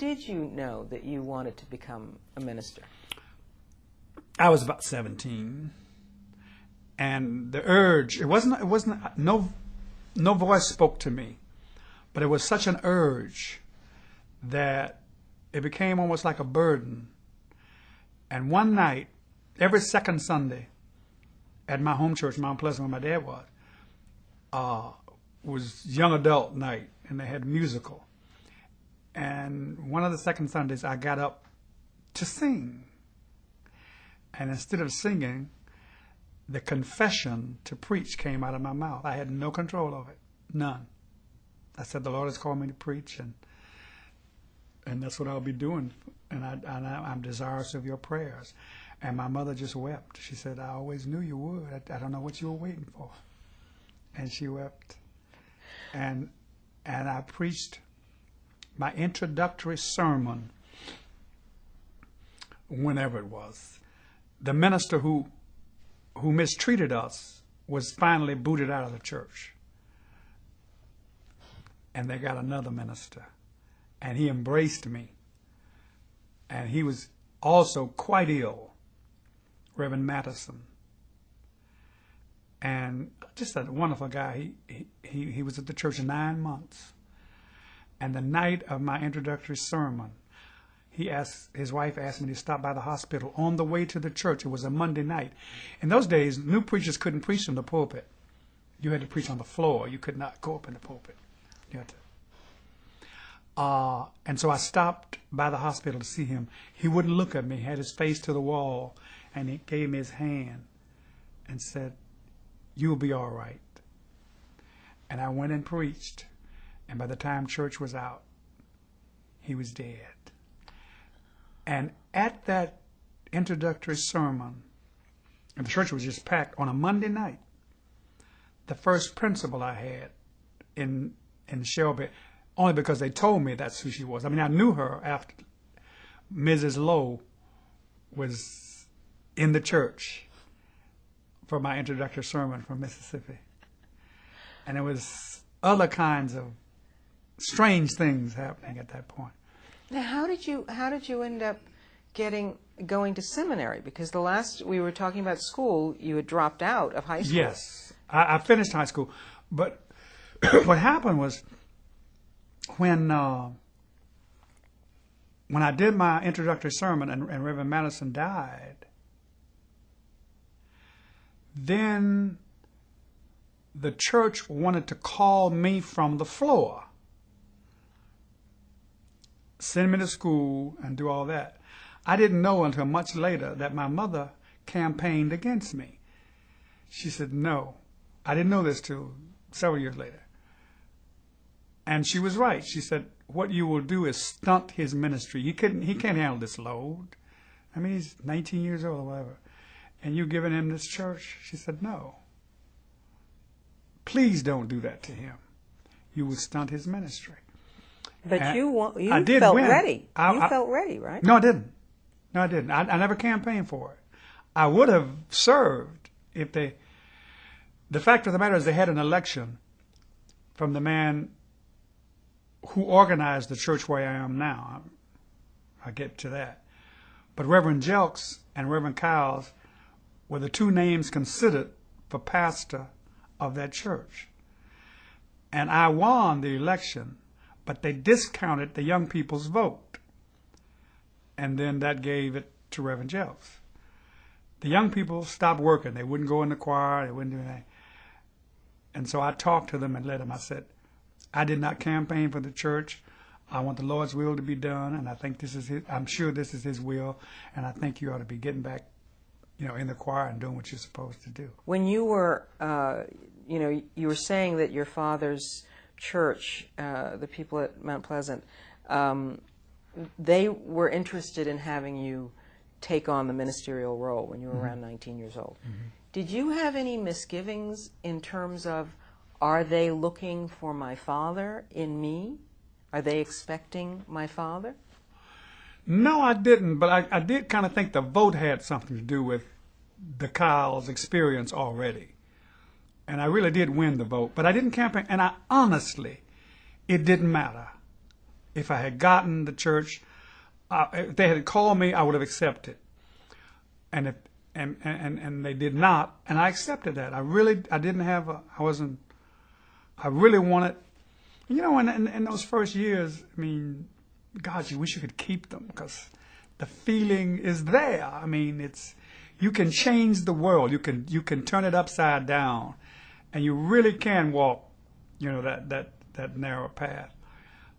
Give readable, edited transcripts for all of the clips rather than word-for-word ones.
did you know that you wanted to become a minister? I was about 17, and the urge, it wasn't no voice spoke to me, but it was such an urge that it became almost like a burden. And one night, every second Sunday at my home church, Mount Pleasant, where my dad was young adult night, and they had musical. And one of the second Sundays, I got up to sing. And instead of singing, the confession to preach came out of my mouth. I had no control of it, none. I said, the Lord has called me to preach, and that's what I'll be doing. And I'm desirous of your prayers. And my mother just wept. She said, I always knew you would. I don't know what you were waiting for. And she wept. And I preached my introductory sermon, whenever it was. The minister who mistreated us was finally booted out of the church. And they got another minister. And he embraced me. And he was also quite ill, Reverend Mattison. And just a wonderful guy. He was at the church 9 months. And the night of my introductory sermon, his wife asked me to stop by the hospital on the way to the church. It was a Monday night. In those days, new preachers couldn't preach from the pulpit. You had to preach on the floor. You could not go up in the pulpit. You had to. And so I stopped by the hospital to see him. He wouldn't look at me. He had his face to the wall, and he gave me his hand and said, "You'll be all right." And I went and preached. And by the time church was out, he was dead. And at that introductory sermon, and the church was just packed on a Monday night, the first principal I had in Shelby, only because they told me that's who she was. I mean, I knew her after Mrs. Lowe was in the church for my introductory sermon from Mississippi. And there was other kinds of strange things happening at that point. Now, how did you end up going to seminary? Because the last we were talking about school, you had dropped out of high school. Yes, I finished high school, but what happened was when I did my introductory sermon and Reverend Madison died, then the church wanted to call me from the floor, send me to school and do all that. I didn't know until much later that my mother campaigned against me. She said no. I didn't know this till several years later. And she was right. She said, what you will do is stunt his ministry. He can't handle this load. I mean, he's 19 years old or whatever. And you giving him this church? She said, no. Please don't do that to him. You will stunt his ministry. But and you I did felt win. ready. You felt ready, right? No, I didn't. No, I didn't. I never campaigned for it. I would have served if they... The fact of the matter is they had an election from the man who organized the church where I am now. I'll get to that. But Reverend Jelks and Reverend Cowles were the two names considered for pastor of that church. And I won the election, but they discounted the young people's vote. And then that gave it to Reverend Jelks. The young people stopped working. They wouldn't go in the choir. They wouldn't do anything. And so I talked to them and let them. I said, I did not campaign for the church. I want the Lord's will to be done, and I think this is his, I'm sure this is his will, and I think you ought to be getting back, in the choir and doing what you're supposed to do. When you were, you were saying that your father's church, the people at Mount Pleasant, they were interested in having you take on the ministerial role when you were around 19 years old. Mm-hmm. Did you have any misgivings in terms of, are they looking for my father in me? Are they expecting my father? No, I didn't, but I did kind of think the vote had something to do with the Kyle's experience already. And I really did win the vote, but I didn't campaign, and honestly, it didn't matter. if I had gotten the church, if they had called me, I would have accepted. And if and they did not, and I accepted that. I really wanted, in those first years, I mean, God, you wish you could keep them, because the feeling is there. I mean, you can change the world. You can turn it upside down, and you really can walk, that narrow path.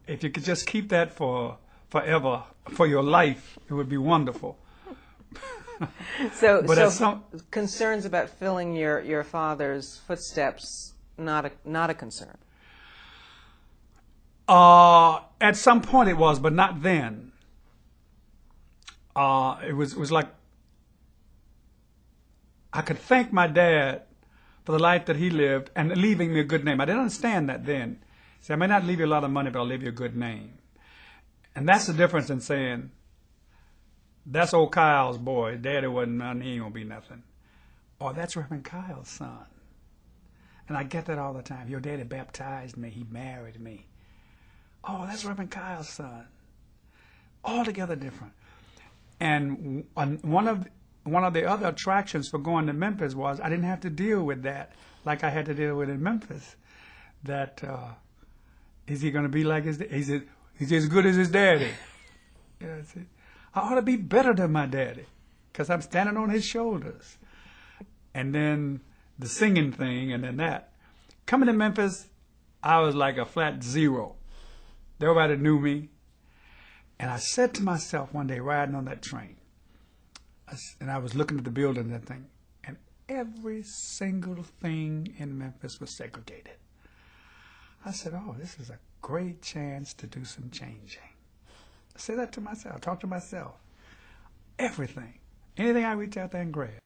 If you could just keep that forever, for your life, it would be wonderful. So concerns about filling your father's footsteps, not a concern. At some point it was, but not then. It was like I could thank my dad for the life that he lived and leaving me a good name. I didn't understand that then. See, I may not leave you a lot of money, but I'll leave you a good name. And that's the difference in saying, that's old Kyle's boy. Daddy wasn't nothing. He ain't gonna be nothing. Or that's Reverend Kyle's son. And I get that all the time. Your daddy baptized me. He married me. Oh, that's Reverend Kyle's son. Altogether different. And one of the other attractions for going to Memphis was I didn't have to deal with that like I had to deal with in Memphis. That is he going to be like his? He's as good as his daddy. I ought to be better than my daddy, because I'm standing on his shoulders. And then the singing thing, and then that. Coming to Memphis, I was like a flat zero. Nobody knew me. And I said to myself one day, riding on that train, and I was looking at the building and that thing, and every single thing in Memphis was segregated. I said, oh, this is a great chance to do some changing. I say that to myself, talk to myself. Everything. Anything I reach out there and grab.